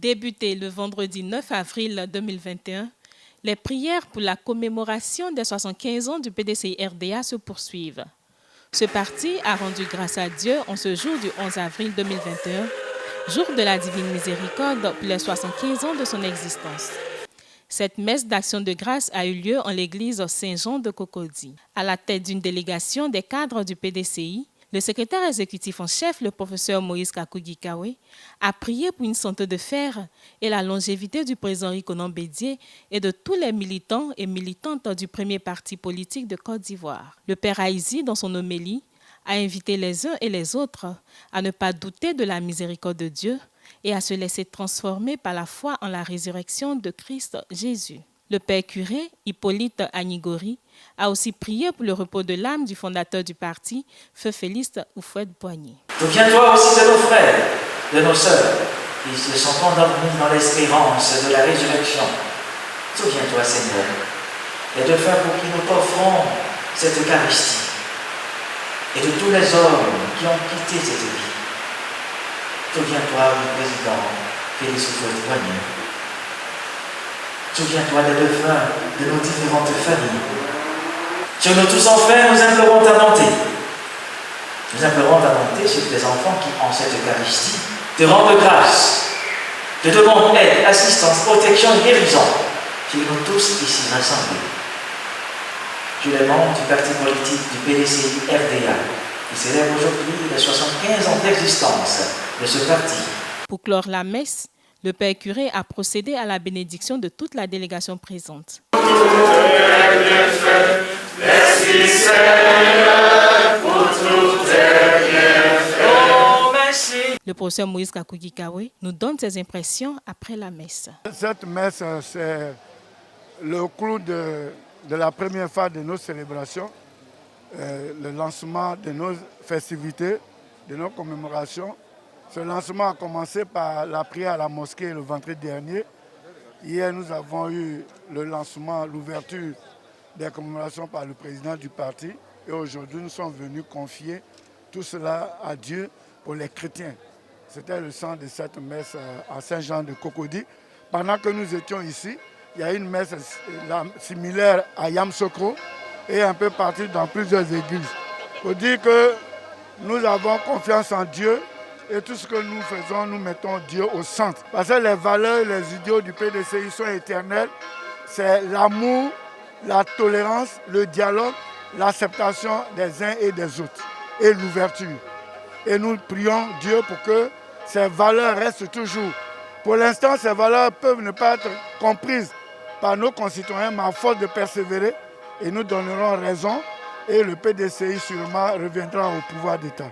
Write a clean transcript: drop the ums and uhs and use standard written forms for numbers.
Débuté le vendredi 9 avril 2021, les prières pour la commémoration des 75 ans du PDCI-RDA se poursuivent. Ce parti a rendu grâce à Dieu en ce jour du 11 avril 2021, jour de la Divine Miséricorde pour les 75 ans de son existence. Cette messe d'action de grâce a eu lieu en l'église Saint-Jean de Cocody. À la tête d'une délégation des cadres du PDCI, le secrétaire exécutif en chef, le professeur Moïse Kakougi-Kawe, a prié pour une santé de fer et la longévité du président Rikonan Bédié et de tous les militants et militantes du premier parti politique de Côte d'Ivoire. Le père Aïzi, dans son homélie, a invité les uns et les autres à ne pas douter de la miséricorde de Dieu et à se laisser transformer par la foi en la résurrection de Christ Jésus. Le père curé, Hippolyte Agnigori, a aussi prié pour le repos de l'âme du fondateur du parti, Feu Félix Houphouët-Boigny. Souviens-toi aussi de nos frères, de nos sœurs, qui se sont endormis dans l'espérance de la résurrection. Souviens-toi, Seigneur, et de faire pour qui nous t'offrons cette Eucharistie, et de tous les hommes qui ont quitté cette vie. Souviens-toi du président Félix Houphouët-Boigny. Souviens-toi des défunts de nos différentes familles. Sur nous tous enfin, nous implorons ta bonté. Nous implorons ta bonté sur tes enfants qui, en cette Eucharistie, te rendent grâce, te demandent aide, assistance, protection et guérison sur nous tous ici rassemblés. Tu les membres du parti politique du PDCI-RDA qui célèbre aujourd'hui les 75 ans d'existence de ce parti. Pour clore la messe, le père curé a procédé à la bénédiction de toute la délégation présente. Merci Seigneur pour tous tes bienfaits. Le professeur Moïse Kakougi-Kawe nous donne ses impressions après la messe. Cette messe, c'est le clou de la première phase de nos célébrations, le lancement de nos festivités, de nos commémorations. Ce lancement a commencé par la prière à la mosquée le vendredi dernier. Hier, nous avons eu le lancement, l'ouverture des commémorations par le président du parti. Et aujourd'hui, nous sommes venus confier tout cela à Dieu pour les chrétiens. C'était le sens de cette messe à Saint-Jean de Cocody. Pendant que nous étions ici, il y a une messe similaire à Yamsokro et un peu partout dans plusieurs églises. Pour dire que nous avons confiance en Dieu. Et tout ce que nous faisons, nous mettons Dieu au centre. Parce que les valeurs, les idéaux du PDCI sont éternels. C'est l'amour, la tolérance, le dialogue, l'acceptation des uns et des autres. Et l'ouverture. Et nous prions Dieu pour que ces valeurs restent toujours. Pour l'instant, ces valeurs peuvent ne pas être comprises par nos concitoyens, mais à force de persévérer, et nous donnerons raison. Et le PDCI sûrement reviendra au pouvoir d'État.